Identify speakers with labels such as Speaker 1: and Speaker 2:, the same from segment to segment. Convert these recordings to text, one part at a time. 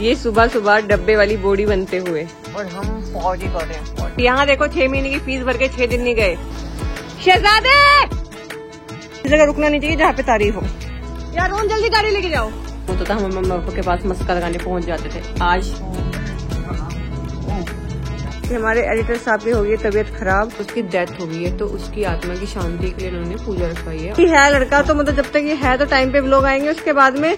Speaker 1: ये सुबह सुबह डब्बे वाली बोड़ी बनते हुए और हम फौजी कर रहे हैं। यहाँ देखो 6 महीने की फीस भर के 6 दिन नहीं गए। शहजादे इस जगह रुकना नहीं चाहिए जहाँ पे तारीफ हो यार। रोन जल्दी गाड़ी लेके जाओ। वो तो हम मम्मा पापा के पास मस्का लगाने पहुँच जाते थे। आज हमारे एडिटर साहब की हो गई तबीयत खराब, उसकी डेथ हो गई है, तो उसकी आत्मा की शांति के लिए उन्होंने पूजा रखवाई है। ये है लड़का तो मतलब जब तक ये है तो टाइम पे लोग आएंगे। उसके बाद में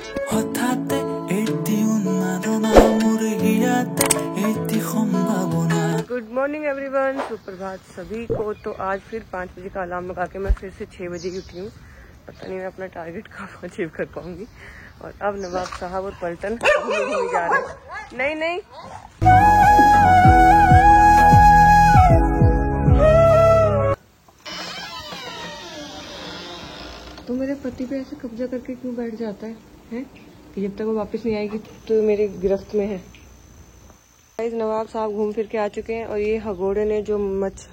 Speaker 1: गुड मॉर्निंग एवरीवन, सुप्रभात सभी को। तो आज फिर 5 बजे का अलार्म लगा के मैं फिर से 6 बजे की उठी हूँ। पता नहीं मैं अपना टारगेट कब अचीव कर पाऊंगी। और अब नवाब साहब और पलटन घूमने जा रहे हैं। नहीं तो मेरे पति पे ऐसे कब्जा करके क्यों बैठ जाता है कि जब तक वो वापस नहीं आएगी तो मेरे गिरफ्त में है। नवाब साहब घूम फिर के आ चुके हैं और ये हगोड़े ने जो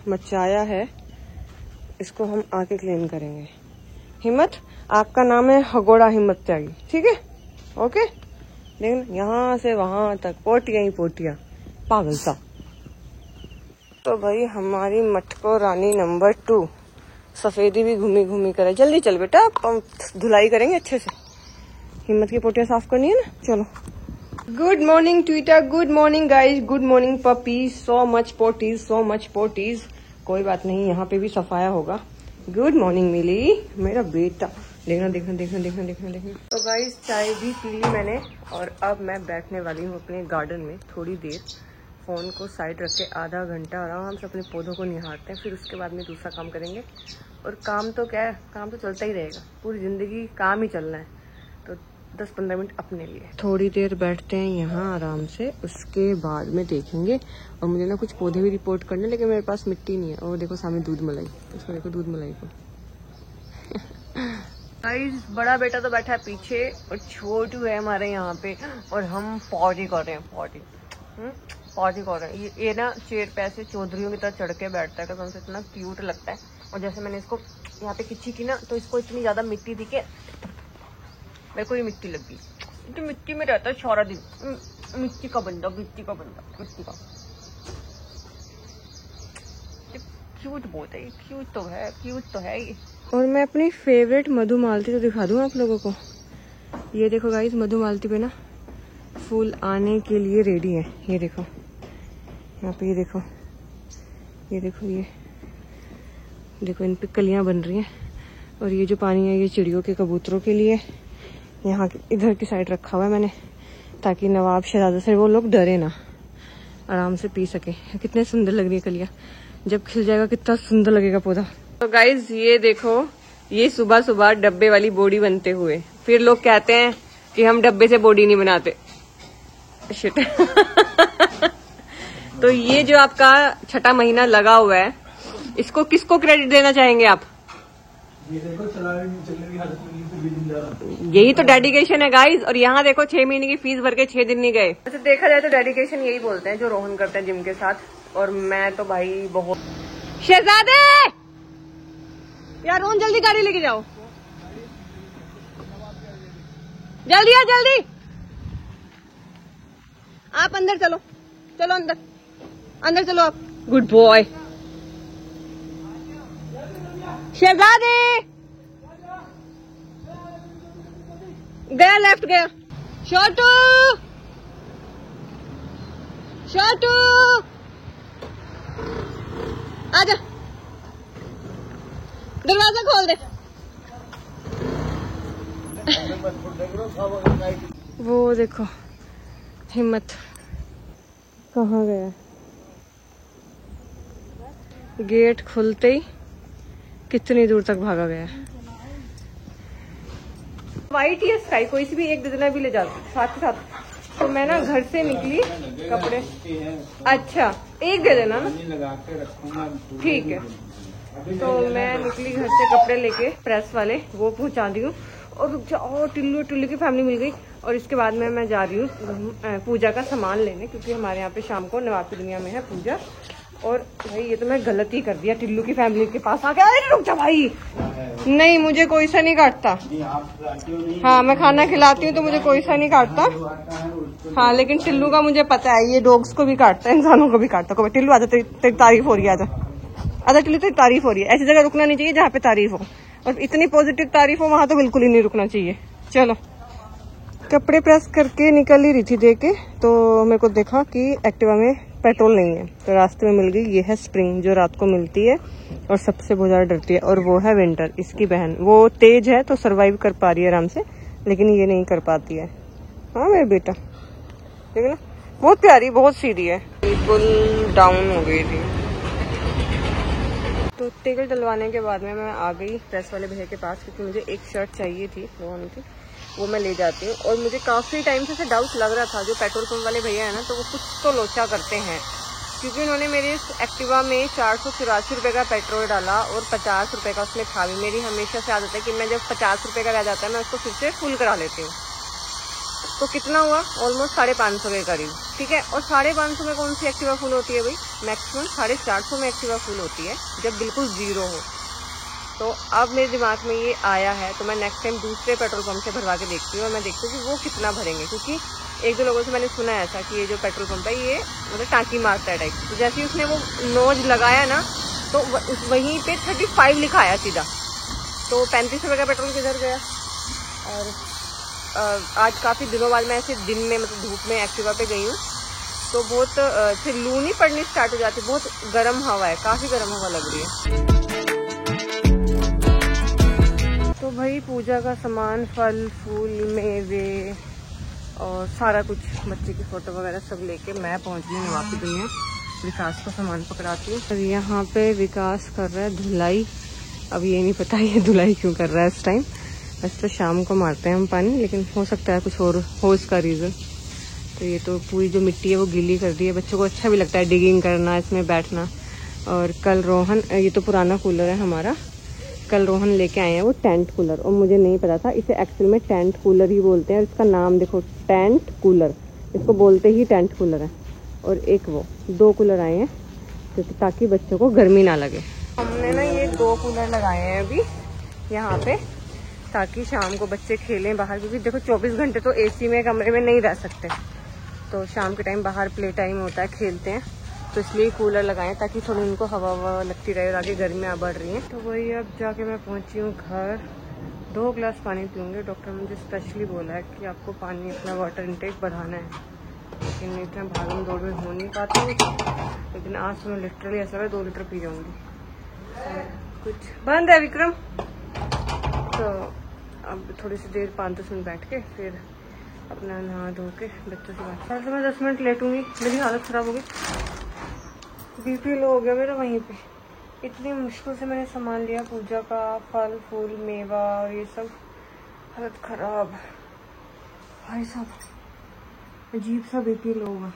Speaker 1: मचाया है इसको हम आके क्लीन करेंगे। हिम्मत, आपका नाम है हगोड़ा हिम्मत त्यागी, ठीक है? ओके। लेकिन यहाँ से वहां तक पोटियां ही पोटियां, पागल सा। तो भाई हमारी मटको रानी नंबर 2 सफेदी भी घूमी घूमी करे। जल्दी चल बेटा, धुलाई करेंगे अच्छे से। हिम्मत की पोटियां साफ करनी है ना, चलो। Good morning Twitter, good morning guys, good morning puppies, so much potties, so much potties. कोई बात नहीं, यहाँ पे भी सफाया होगा। गुड मॉर्निंग मिली मेरा बेटा। देखना। तो गाइज चाय भी पी ली मैंने और अब मैं बैठने वाली हूँ अपने गार्डन में थोड़ी देर। फोन को साइड रख के आधा घंटा आराम से अपने पौधों को निहारते हैं, फिर उसके बाद में दूसरा काम करेंगे। और काम तो क्या है, काम तो चलता ही रहेगा, पूरी जिंदगी काम ही चलना है। तो 10-15 मिनट अपने लिए थोड़ी देर बैठते हैं यहाँ आराम से, उसके बाद में देखेंगे। और मुझे ना कुछ पौधे भी रिपोर्ट करने, लेकिन मेरे पास मिट्टी नहीं है। और देखो सामने दूध मलाई, इसको देखो दूध मलाई को। गाइस बड़ा बेटा तो बैठा है पीछे और छोटू है हमारे यहाँ पे और हम पॉटी कर रहे हैं। पॉटी कर रहे हैं। ये ना चेयर पे ऐसे चौधरियों की तरह चढ़ के बैठता है, कसम से इतना क्यूट लगता है। और जैसे मैंने इसको यहाँ पे खिंची की ना, तो इसको इतनी ज्यादा मिट्टी दी के मेरे को ये मिट्टी लग गई। तो मिट्टी में रहता है सारा दिन, मिट्टी का बंदा। क्यूट बहुत है, क्यूट तो है ये। और मैं अपनी फेवरेट मधुमालती तो दिखा दूं आप लोगों को। ये देखो गाइस, मधुमालती पे ना फूल आने के लिए रेडी है। ये देखो यहाँ पे, ये देखो इन पे कलियां बन रही हैं। और ये जो पानी है ये चिड़ियों के, कबूतरों के लिए यहाँ इधर की साइड रखा हुआ है मैंने, ताकि नवाब शहजादा से वो लोग डरे ना, आराम से पी सके। कितने सुंदर लग रही है कलियां, जब खिल जाएगा कितना सुंदर लगेगा पौधा। तो गाइज ये देखो, ये सुबह सुबह डब्बे वाली बोड़ी बनते हुए। फिर लोग कहते हैं कि हम डब्बे से बोड़ी नहीं बनाते। शिट। तो ये जो आपका 6ठा महीना लगा हुआ है, इसको किसको क्रेडिट देना चाहेंगे आप? यही तो डेडिकेशन है गाइज। और यहाँ देखो 6 महीने की फीस भर के 6 दिन नहीं गए। वैसे देखा जाए तो डेडिकेशन यही बोलते हैं जो रोहन करते हैं जिम के साथ। और मैं तो भाई बहुत। शहजादे यार, रोहन जल्दी गाड़ी लेके जाओ, जल्दी। आप अंदर चलो अंदर चलो आप। गुड बॉय शहजादे। गया, लेफ्ट गया। छोटू आजा, दरवाजा खोल दे। वो देखो हिम्मत कहाँ गया। गेट खुलते ही कितनी दूर तक भागा गया। व्हाइट या स्काई कोई सी भी एक दे भी ले जाती साथ के साथ। तो मैं ना घर से निकली, कपड़े। अच्छा एक दे देना ना, ठीक है। तो मैं निकली घर से कपड़े लेके, प्रेस वाले वो पहुंचा दी हूँ। और टिल्लू की फैमिली मिल गई। और इसके बाद में मैं जा रही हूँ पूजा का सामान लेने, क्योंकि हमारे यहाँ पे शाम को नवाब की दुनिया में है पूजा। और भाई ये तो मैं गलती कर दिया टिल्लू की फैमिली के पास आके। अरे रुक जा भाई, नहीं मुझे कोई सा नहीं काटता। हाँ मैं खाना खिलाती हूँ तो मुझे कोई सा नहीं काटता। हाँ लेकिन टिल्लू का मुझे पता है, ये डॉग्स को भी काटता है, इंसानों को भी काटता है। टिल्लू आजा, तेरी तारीफ हो रही है, आजा टिल्लू तेरी तारीफ हो रही है। ऐसी जगह रुकना नहीं चाहिए जहाँ पे तारीफ हो, और इतनी पॉजिटिव तारीफ हो वहां तो बिल्कुल ही नहीं रुकना चाहिए। चलो कपड़े प्रेस करके निकल ही रही थी दे के, तो मेरे को देखा कि एक्टिवा में पेट्रोल नहीं है, तो रास्ते में मिल गई। ये है स्प्रिंग जो रात को मिलती है और सबसे बहुत ज्यादा डरती है, और वो है विंटर, इसकी बहन। वो तेज है तो सरवाइव कर पा रही है आराम से, लेकिन ये नहीं कर पाती है। हाँ मेरा बेटा ठीक है ना, बहुत प्यारी, बहुत सीधी है, बिल्कुल डाउन हो गई थी। तो तेल डलवाने के बाद में मैं आ गई प्रेस वाले भैया के पास, क्योंकि मुझे एक शर्ट चाहिए थी, वो मैं ले जाती हूँ। और मुझे काफ़ी टाइम से डाउट लग रहा था, जो पेट्रोल पंप वाले भैया है ना, तो वो कुछ तो लोचा करते हैं, क्योंकि उन्होंने मेरे इस एक्टिवा में 484 रुपये का पेट्रोल डाला और 50 रुपये का उसमें था भी। मेरी हमेशा से आदत है कि मैं जब 50 रुपये का रह जाता है मैं उसको फिर से फुल करा लेती हूँ। तो कितना हुआ, ऑलमोस्ट 550 के करीब, ठीक है। और 550 में कौन सी एक्टिवा फुल होती है भाई, मैक्सिमम 450 में एक्टिवा फुल होती है जब बिल्कुल जीरो हो। तो अब मेरे दिमाग में ये आया है, तो मैं नेक्स्ट टाइम दूसरे पेट्रोल पंप से भरवा के देखती हूँ और मैं देखती हूँ कि वो कितना भरेंगे, क्योंकि एक दो लोगों से मैंने सुना है ऐसा कि ये जो पेट्रोल पंप है ये मतलब टाँकी मारता है टाइप। तो जैसे ही उसने वो नोज लगाया ना, तो वहीं पे 35 लिखा आया सीधा। तो 35 रुपये का पेट्रोल किधर गया। और आज काफ़ी दिनों बाद मैं ऐसे दिन में मतलब धूप में एक्टिवा पे गई हूँ, तो बहुत फिर लू नहीं पड़नी स्टार्ट हो जाती, बहुत गर्म हवा है, काफ़ी गर्म हवा लग रही है। तो भाई पूजा का सामान, फल फूल, मेवे और सारा कुछ, बच्चे की फ़ोटो वगैरह सब लेके मैं पहुंच गई नवाब की दुनिया। विकास को सामान पकड़ाती हूँ। और यहाँ पे विकास कर रहा है धुलाई। अब ये नहीं पता ये धुलाई क्यों कर रहा है इस टाइम, वैसे तो शाम को मारते हैं हम पानी, लेकिन हो सकता है कुछ और हो इसका रीज़न। तो ये तो पूरी जो मिट्टी है वो गीली कर दी है। बच्चों को अच्छा भी लगता है डिगिंग करना, इसमें बैठना। और कल रोहन, ये तो पुराना कूलर है हमारा, कल रोहन लेके आए हैं वो टेंट कूलर, और मुझे नहीं पता था इसे एक्चुअल में टेंट कूलर ही बोलते हैं। और इसका नाम देखो, टेंट कूलर, इसको बोलते ही टेंट कूलर है। और एक वो 2 कूलर आए हैं क्योंकि ताकि बच्चों को गर्मी ना लगे। हमने ना ये 2 कूलर लगाए हैं अभी यहाँ पे, ताकि शाम को बच्चे खेलें बाहर, क्योंकि देखो 24 घंटे तो एसी में कमरे में नहीं रह सकते, तो शाम के टाइम बाहर प्ले टाइम होता है, खेलते हैं, तो इसलिए कूलर लगाएं ताकि थोड़ी उनको हवा लगती रहे, ताकि गर्मियाँ बढ़ रही हैं। तो वही अब जाके मैं पहुंची हूँ घर, 2 गिलास पानी पीऊँगी। डॉक्टर ने मुझे स्पेशली बोला है कि आपको पानी, अपना वाटर इंटेक बढ़ाना है, लेकिन इतना भागम दौड़ में हो नहीं पाती हूँ। लेकिन आज तो मैं लिटरली ऐसा है 2 लीटर पी जाऊँगी। कुछ बंद है विक्रम। तो अब थोड़ी सी देर 5-10 मिनट बैठ के फिर अपना नहा धो के बच्चों से बात। तो मैं 10 मिनट लेटूंगी, मेरी हालत ख़राब हो गई, बीपी लो हो गया मेरा वहीं पे। इतनी मुश्किल से मैंने सामान लिया पूजा का, फल फूल मेवा और ये सब, हालत ख़राब। भाई साहब अजीब सा बीपी लो होगा।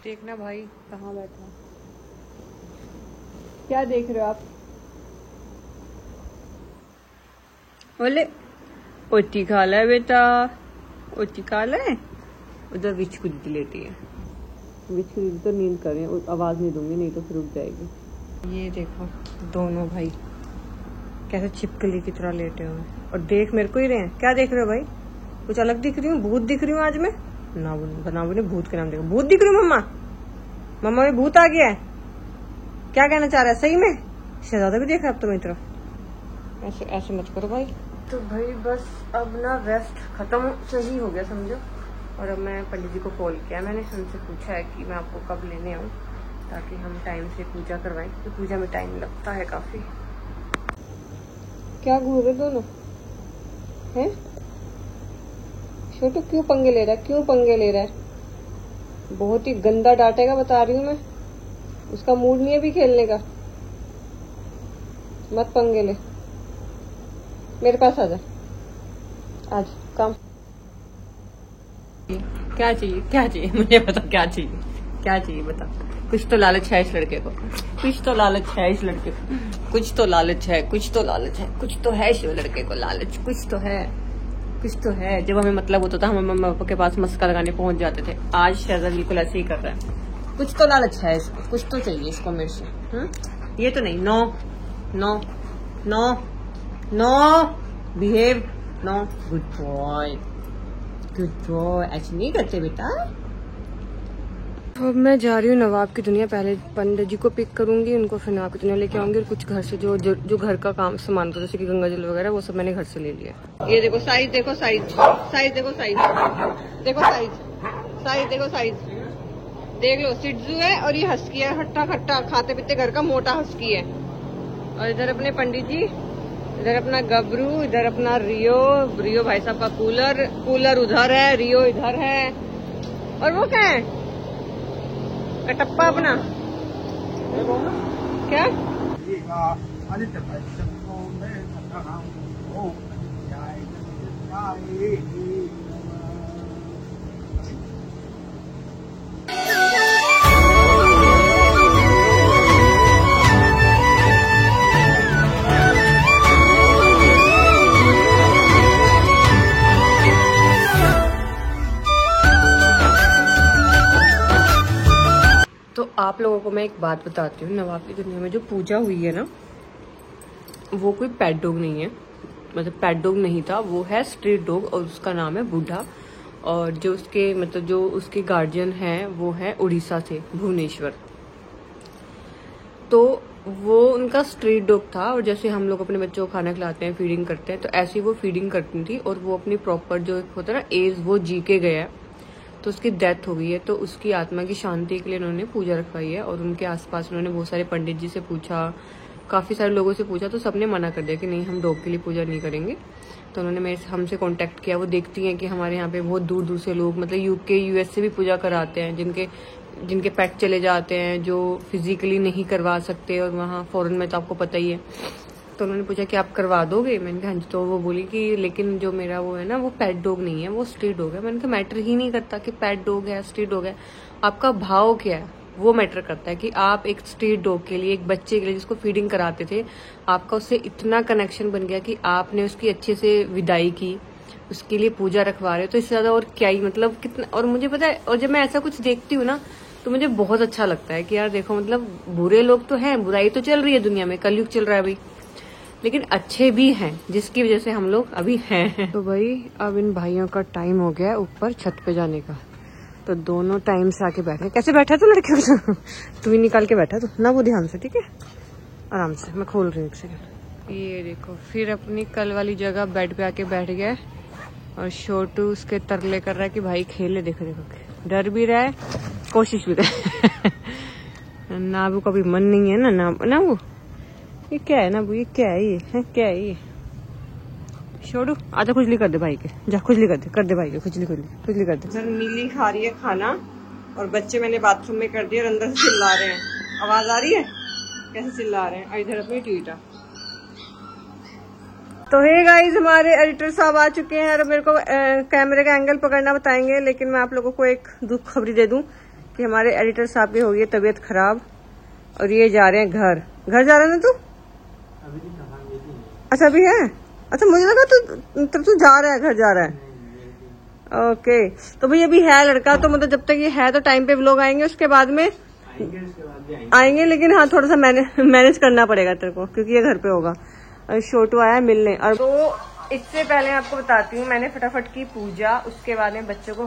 Speaker 1: देखना भाई कहाँ बैठा, क्या देख रहे हो आप। बोले ओटी खा ला बेटा, ओटी खा ला है। उधर विच को दीदी लेटी है, विच को दीदी तो नींद कर रही है, आवाज नहीं दूंगी नहीं तो फिर रुक जाएगी। ये देखो दोनों भाई कैसे छिपकली की तरह लेटे हुए, और देख मेरे को ही रहे हैं। क्या देख रहे हो भाई, कुछ अलग दिख रही हूँ, भूत दिख रही हूँ आज मैं। ना बोले भूत के नाम देखो, भूत दिख रही हूँ मम्मा, मम्मा में भूत आ गया है। क्या कहना चाह रहा है, सही में शहजादा भी देख रहा है अब तो मेरी तरफ। ऐसे ऐसे मत करो भाई। तो भाई बस अब ना रेस्ट खत्म सही हो गया समझो, और अब मैं पंडित जी को कॉल किया, मैंने उनसे पूछा है कि मैं आपको कब लेने आऊँ, ताकि हम टाइम से पूजा करवाएं, क्योंकि पूजा में टाइम लगता है काफी। क्या घूर रहे दोनों हैं, छोटू क्यों पंगे ले रहा है, क्यों पंगे ले रहा है। बहुत ही गंदा डांटेगा बता रही हूँ मैं, उसका मूड नहीं है अभी खेलने का। मत पंगे ले, मेरे पास आजा आज। काम क्या चाहिए, क्या चाहिए मुझे बता, क्या चाहिए, क्या चाहिए बता। कुछ तो लालच है इस लड़के को, कुछ तो लालच है इस लड़के को, कुछ तो लालच है, कुछ तो लालच है, कुछ तो है इस लड़के को लालच, कुछ तो है, कुछ तो है। जब हमें मतलब होता था हम मम्मा पापा के पास मस्का लगाने पहुंच जाते थे, आज शहजाद बिल्कुल ऐसे ही कर रहा है। कुछ तो लालच है इसको, कुछ तो चाहिए इसको मेरे से। ये तो नहीं, no no no no, behave, no, good boy, ऐसे नहीं करते बेटा। अब मैं जा रही हूँ नवाब की दुनिया। पहले पंडित जी को पिक करूंगी, उनको फिर नवाब की दुनिया लेके आऊंगी, और कुछ घर से जो घर का काम सामान था, जैसे कि गंगा जल वगैरह, वो सब मैंने घर से ले लिया। ये देखो साइज, देखो साइज, साइज देखो, साइज देखो, साइज साइज देखो, साइज देख लो। सिड्जू है और ये हस्की है, हट्टा खट्टा खाते पीते घर का मोटा हस्की है। और इधर अपने पंडित जी, इधर अपना गबरू, इधर अपना रियो भाई साहब का कूलर उधर है, रियो इधर है, और वो क्या है, कटप्पा अपना क्या, तो आप लोगों को मैं एक बात बताती हूँ। नवाब की दुनिया में जो पूजा हुई है ना, वो कोई पेट डॉग नहीं है, मतलब पेट डॉग नहीं था, वो है स्ट्रीट डॉग, और उसका नाम है बूढ़ा। और जो उसके मतलब जो उसके गार्जियन हैं वो है उड़ीसा से, भुवनेश्वर। तो वो उनका स्ट्रीट डॉग था, और जैसे हम लोग अपने बच्चों को खाना खिलाते हैं, फीडिंग करते हैं, तो ऐसे ही वो फीडिंग करती थी, और वो अपनी प्रॉपर जो होता है ना एज, वो जी के गया, तो उसकी डेथ हो गई है। तो उसकी आत्मा की शांति के लिए उन्होंने पूजा रखवाई है। और उनके आसपास उन्होंने बहुत सारे पंडित जी से पूछा, काफी सारे लोगों से पूछा, तो सबने मना कर दिया कि नहीं, हम डॉग के लिए पूजा नहीं करेंगे। तो उन्होंने हमसे कांटेक्ट किया। वो देखती हैं कि हमारे यहाँ पे बहुत दूर दूर से लोग, मतलब यूके यूएस से भी पूजा कराते हैं, जिनके पेट चले जाते हैं, जो फिजिकली नहीं करवा सकते, और वहाँ फॉरेन में तो आपको पता ही है। तो उन्होंने पूछा कि आप करवा दोगे, मैंने कहा हाँ जी। तो वो बोली कि लेकिन जो मेरा वो है ना, वो पेट डॉग नहीं है, वो स्ट्रीट डॉग है। मैंने कहा मैटर ही नहीं करता कि पेट डॉग है स्ट्रीट डॉग है, आपका भाव क्या है वो मैटर करता है। कि आप एक स्ट्रीट डॉग के लिए, एक बच्चे के लिए जिसको फीडिंग कराते थे, आपका उससे इतना कनेक्शन बन गया कि आपने उसकी अच्छे से विदाई की, उसके लिए पूजा रखवा रहे हो, तो इससे ज्यादा और क्या ही, मतलब कितना। और मुझे पता है, और जब मैं ऐसा कुछ देखती हूँ ना, तो मुझे बहुत अच्छा लगता है कि यार देखो, मतलब बुरे लोग तो हैं, बुराई तो चल रही है दुनिया में, कलयुग चल रहा है भाई, लेकिन अच्छे भी हैं, जिसकी वजह से हम लोग अभी हैं। तो भाई अब इन भाइयों का टाइम हो गया ऊपर छत पे जाने का। तो दोनों टाइम से आके बैठे। कैसे बैठा तू लड़के को? तू ही निकाल के बैठा, तू ना वो ध्यान से, ठीक है, आराम से। मैं खोल रही हूँ एक सेकंड। ये देखो फिर अपनी कल वाली जगह बेड पे आके बैठ गया, और छोटू उसके तरले कर रहा है कि भाई खेले। देखो देखो, डर भी रहा है, कोशिश भी रहा है। नाबू का भी मन नहीं है ना वो, ये क्या है ना, ये क्या है, ये है क्या है ये? छोड़ू, आजा खुजली कर दे भाई के, जा खुजली कर दे भाई के, खुजली कर दे। सर नीली खा रही है खाना, और बच्चे मैंने बाथरूम में कर दिया, और अंदर से चिल्ला रहे हैं। आवाज आ रही है कैसे चिल्ला रहे हैं। और इधर अपनी ट्वीटा। तो हे गाइस, हमारे एडिटर साहब आ चुके हैं, और मेरे को कैमरे का एंगल पकड़ना बताएंगे। लेकिन मैं आप लोगों को एक दुख खबरी दे दूं कि हमारे एडिटर साहब की हो गई है तबीयत खराब, और ये जा रहे हैं घर जा रहे हैं ना तू? अच्छा अभी है, अच्छा मुझे लगा तू जा रहा है, घर जा रहा है। ओके, तो भाई अभी है लड़का, तो मतलब जब तक ये है तो टाइम पे व्लॉग आएंगे, उसके बाद में आएंगे। लेकिन हाँ, थोड़ा सा मैनेज करना पड़ेगा तेरे को, क्योंकि ये घर पे होगा। छोटू आया मिलने। और तो इससे पहले आपको बताती हूँ, मैंने फटाफट की पूजा, उसके बाद में बच्चों को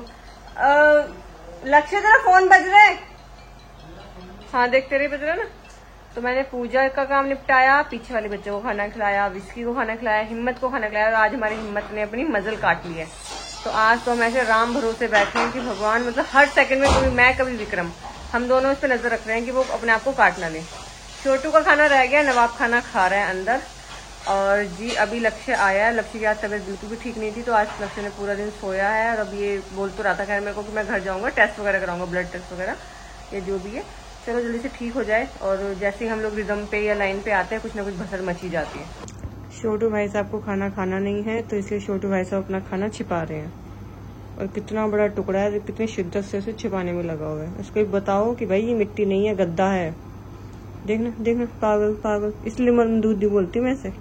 Speaker 1: लक्ष्य तेरा फोन बज रहा है, हाँ देख तेरे बज रहा है ना। तो मैंने पूजा का काम निपटाया, पीछे वाले बच्चों को खाना खिलाया, विस्की को खाना खिलाया, हिम्मत को खाना खिलाया, और आज हमारी हिम्मत ने अपनी मजल काट ली है। तो आज तो हम ऐसे राम भरोसे बैठे हैं कि भगवान, मतलब हर सेकंड में कभी मैं कभी विक्रम, हम दोनों इस पे नजर रख रहे हैं कि वो अपने आप को काट ना ले। छोटू का खाना रह गया, नवाब खाना खा रहा है अंदर। और जी अभी लक्ष्य आया है, लक्ष्य की आज तबीयत बिल्कुल भी ठीक नहीं थी, तो आज लक्ष्य ने पूरा दिन सोया है। और अब ये बोल तो रहा था खैर मेरे को कि मैं घर जाऊंगा, टेस्ट वगैरह कराऊंगा, ब्लड टेस्ट वगैरह, ये जो भी है। चलो जल्दी से ठीक हो जाए। और जैसे ही हम लोग रिदम पे या लाइन पे आते हैं, कुछ ना कुछ भसड़ मची जाती है। छोटू भाई साहब को खाना नहीं है, तो इसलिए छोटू भाई साहब अपना खाना छिपा रहे हैं। और कितना बड़ा टुकड़ा है, कितनी शिद्दत से उसे छिपाने में लगा हुआ है। उसको बताओ कि भाई ये मिट्टी नहीं है, गद्दा है। देखना पागल, इसलिए मंदबुद्धि बोलती हूँ मैं इसे,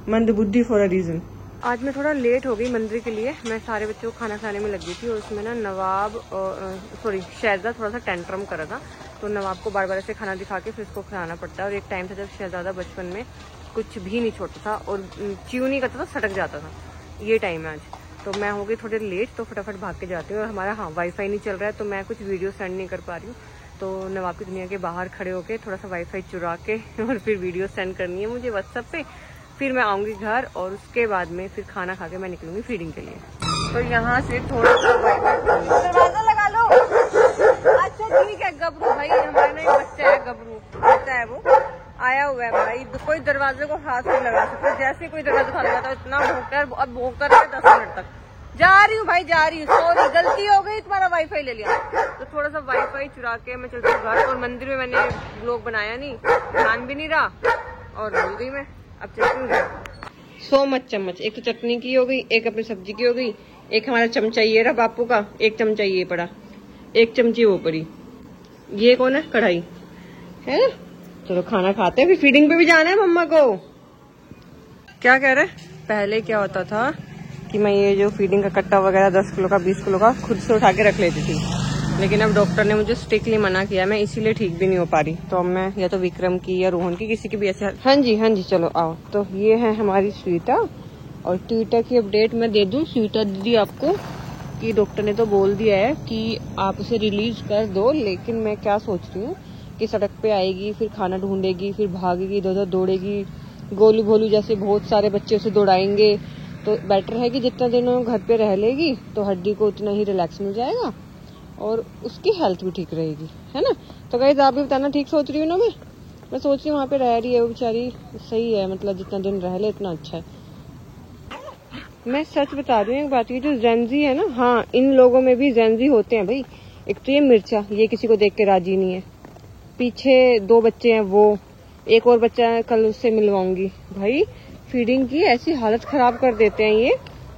Speaker 1: मंदबुद्धि फॉर अ रीजन। आज मैं थोड़ा लेट हो गई मंदिर के लिए। मैं सारे बच्चों को खाना खाने में लगी थी और उसमें ना नवाब शहजादा थोड़ा सा टेंट्रम कर रहा था, तो नवाब को बार बार ऐसे खाना दिखा के फिर उसको खिलाना पड़ता है। और एक टाइम था जब शहजादा बचपन में कुछ भी नहीं छोड़ता था और च्यू नहीं करता था, सटक जाता था। ये टाइम है आज, तो मैं हो गई थोड़ी देर लेट, तो फटाफट भाग के जाती हूँ। और हमारा वाईफाई नहीं चल रहा है, तो मैं कुछ वीडियो सेंड नहीं कर पा रही हूँ। तो नवाब की दुनिया के बाहर खड़े होके थोड़ा सा वाईफाई चुरा के और फिर वीडियो सेंड करनी है मुझे व्हाट्सएप पे। फिर मैं आऊँगी घर और उसके बाद में फिर खाना खा के मैं निकलूंगी फीडिंग के लिए। तो यहाँ से थोड़ा सा दरवाजा लगा लो। अच्छा ठीक है गबरू भाई, हमारा ना बच्चा है, गबरू बच्चा है, वो आया हुआ है भाई। कोई दरवाजे को हाथ नहीं लगा सकता, जैसे कोई दरवाजा खा लगा था इतना भोंकता है। अब भोंकता रहा 10 मिनट तक। जा रही हूँ भाई, जा रही हूँ, सॉरी गलती हो गई, तुम्हारा वाईफाई ले लिया। तो थोड़ा सा वाईफाई चुरा के मैं चलती हूँ घर। और मंदिर में मैंने व्लॉग बनाया नहीं, ध्यान भी नहीं रहा और भूल गई मैं। अब चलती हूँ घर। 100 मत चम्मच, एक तो चटनी की हो गई, एक अपनी सब्जी की हो गई, एक हमारा चमचा ये रहा बापू का, एक चमचा ये पड़ा, एक चमची वो पड़ी। ये कौन है? कढ़ाई है ना। चलो खाना खाते हैं, फिर फीडिंग पे भी जाना है मम्मा को। क्या कह रहे? पहले क्या होता था कि मैं ये जो फीडिंग का कट्टा वगैरह 10 किलो का 20 किलो का खुद से उठा के रख लेती थी, लेकिन अब डॉक्टर ने मुझे स्ट्रिक्टली मना किया, मैं इसीलिए ठीक भी नहीं हो पा रही। तो अब मैं या तो विक्रम की या रोहन की, किसी की भी ऐसे। हाँ जी चलो आओ। तो ये है हमारी स्वीटा। और ट्विटर की अपडेट मैं दे दूं स्वीटा दीदी आपको कि डॉक्टर ने तो बोल दिया है कि आप उसे रिलीज कर दो, लेकिन मैं क्या सोच रही हूँ कि सड़क पे आएगी, फिर खाना ढूंढेगी, फिर भागेगी, इधर उधर दौड़ेगी, गोलू भोलू जैसे बहुत सारे बच्चे उसे दौड़ाएंगे। तो बेटर है कि जितना दिन वो घर पे रह लेगी तो हड्डी को उतना ही रिलैक्स मिल जाएगा और उसकी हेल्थ भी ठीक रहेगी, है ना। तो गाइस आप भी बताना, ठीक सोच रही हूँ ना मैं सोच रही हूँ वहाँ पे रह रही है वो बेचारी, सही है, मतलब जितना दिन रह ले उतना अच्छा है। मैं सच बता रही हूँ एक बात, ये जो जेंजी है ना, हाँ इन लोगों में भी जेंजी होते हैं भाई। एक तो ये मिर्चा, ये किसी को देख के राजी नहीं है। पीछे 2 बच्चे हैं, वो एक और बच्चा है, कल उससे मिलवाऊंगी। भाई फीडिंग की ऐसी हालत खराब कर देते हैं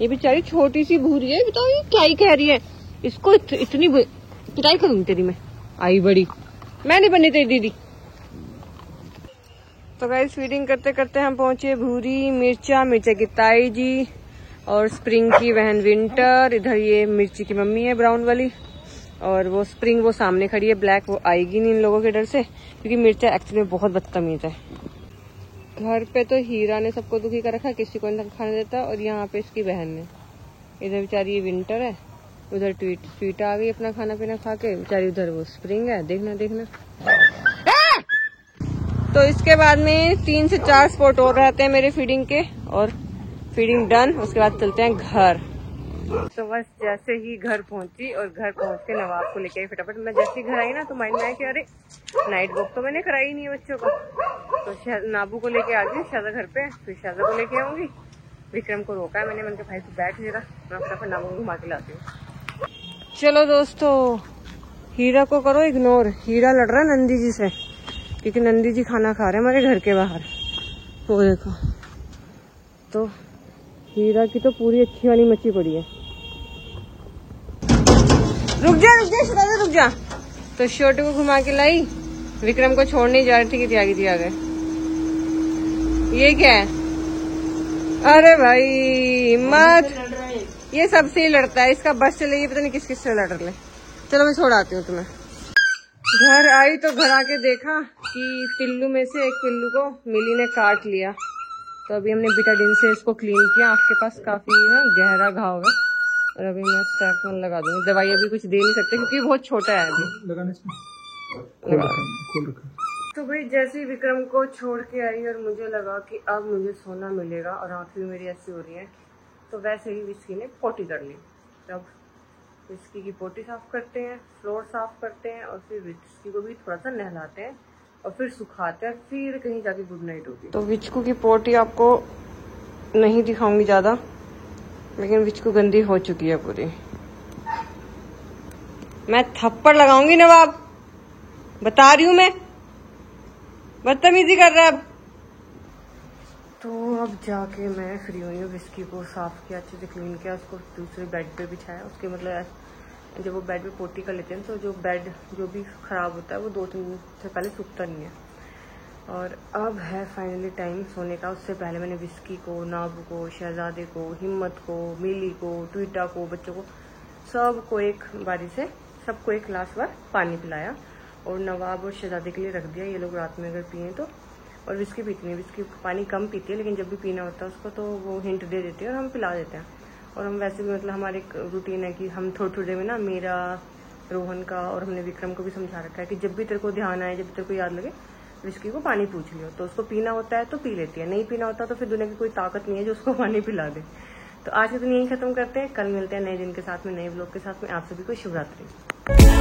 Speaker 1: ये बेचारी छोटी सी भूरी है, बताओ ये क्या ही कह रही है। इसको इतनी पिटाई करूंगी तेरी मैं, आई बड़ी, मैं नहीं बनी तेरी दीदी। तो गाइस फीडिंग करते करते हम पहुंचे भूरी, मिर्चा की ताई जी और स्प्रिंग की बहन विंटर। इधर ये मिर्ची की मम्मी है ब्राउन वाली, और वो स्प्रिंग वो सामने खड़ी है ब्लैक, वो आएगी नहीं इन लोगों के डर से, क्योंकि मिर्चा एक्चुअली में बहुत बदतमीज है। घर पे तो हीरा ने सबको दुखी कर रखा, किसी को नहीं खाने देता, और यहाँ पे इसकी बहन ने। इधर बेचारी ये विंटर है, उधर स्वीटा आ गई अपना खाना पीना खा के बेचारी, उधर वो स्प्रिंग है, देखना। तो इसके बाद में 3 से 4 स्पॉट और रहते हैं मेरे फीडिंग के, और फीडिंग डन, उसके बाद चलते हैं घर। तो बस जैसे ही घर पहुंची और घर पहुंच के नवाब को लेके आई फटाफट। मैं जैसे ही घर आई ना तो माइंड में आया कि अरे नाइट वॉक तो मैंने कराई नहीं है बच्चों को, तो नाबू को लेके आ गई शाजा घर पे, फिर शाजा को लेके आऊंगी। विक्रम को रोका है मैंने कहा भाई तू बैठ जरा, मैं फटाफट नाबू को घुमा के लाती हूँ। चलो दोस्तों, हीरा को करो इग्नोर, हीरा लड़ रहा है नंदी जी से, क्योंकि नंदी जी खाना खा रहे हैं हमारे घर के बाहर। वो देखो, तो हीरा की तो पूरी अच्छी वाली मच्छी पड़ी है। रुक जा। तो छोटू को घुमा के लाई, विक्रम को छोड़ नहीं जा रही थी कि त्यागी आ गए। ये क्या है? अरे भाई मत, ये सबसे ही लड़ता है, इसका बस चलेगी पता नहीं किस किस से लड़ ले। चलो मैं छोड़ आती हूँ तुम्हें। घर आई तो घर आके देखा कि पिल्लू में से एक पिल्लू को मिली ने काट लिया। तो अभी हमने बीटाडिन से इसको क्लीन किया, आपके पास काफी ना गहरा घाव है, और अभी मैं स्टैकमन लगा दूंगी। दवाई अभी कुछ दे नहीं सकते क्योंकि बहुत छोटा है अभी। लगाने खोल रखा। तो भाई जैसे ही विक्रम को छोड़ के आई और मुझे लगा कि अब मुझे सोना मिलेगा और आंखें भी मेरी ऐसी हो रही है, तो वैसे ही विस्की ने पोटी कर ली। तब विस्की की पोटी साफ करते हैं, फ्लोर साफ करते हैं, और फिर विस्की को भी थोड़ा सा नहलाते हैं और फिर सुखाते हैं, फिर कहीं जाके गुड नाइट होगी। तो विचकू की पोटी आपको नहीं दिखाऊंगी ज्यादा, लेकिन विचकू गंदी हो चुकी है पूरी। मैं थप्पड़ लगाऊंगी नवाब, बता रही हूँ मैं, बदतमीजी कर रहा है अब। तो अब जाके मैं फ्री हुई हूँ, विस्की को साफ किया, अच्छे से क्लीन किया, उसको दूसरे बेड पे बिछाया। उसके मतलब जब वो बेड पे पोटी कर लेते हैं तो जो बेड जो भी खराब होता है वो 2-3 दिन से पहले सूखता नहीं है। और अब है फाइनली टाइम सोने का। उससे पहले मैंने विस्की को, नाबू को, शहजादे को, हिम्मत को, मिली को, ट्विटा को, बच्चों को सबको एक बारी से सबको एक ग्लास बार पानी पिलाया। और नवाब और शहजादे के लिए रख दिया, ये लोग रात में अगर पिए तो। और विस्की पीती नहीं, विस्की पानी कम पीती है, लेकिन जब भी पीना होता है उसको तो वो हिंट दे देते हैं और हम पिला देते हैं। और हम वैसे भी मतलब हमारे एक रूटीन है कि हम थोड़ी थोड़ी देर में ना, मेरा, रोहन का और हमने विक्रम को भी समझा रखा है कि जब भी तेरे को ध्यान आए, जब भी तेरे को याद लगे, विस्की को पानी पूछ लियो। तो उसको पीना होता है तो पी लेती है, नहीं पीना होता तो फिर दुनिया की कोई ताकत नहीं है जो उसको पानी पिला दे। तो आज के दिन यही खत्म करते हैं, कल मिलते हैं नए दिन के साथ में, नए व्लॉग के साथ में। आप सभी को शुभ रात्रि।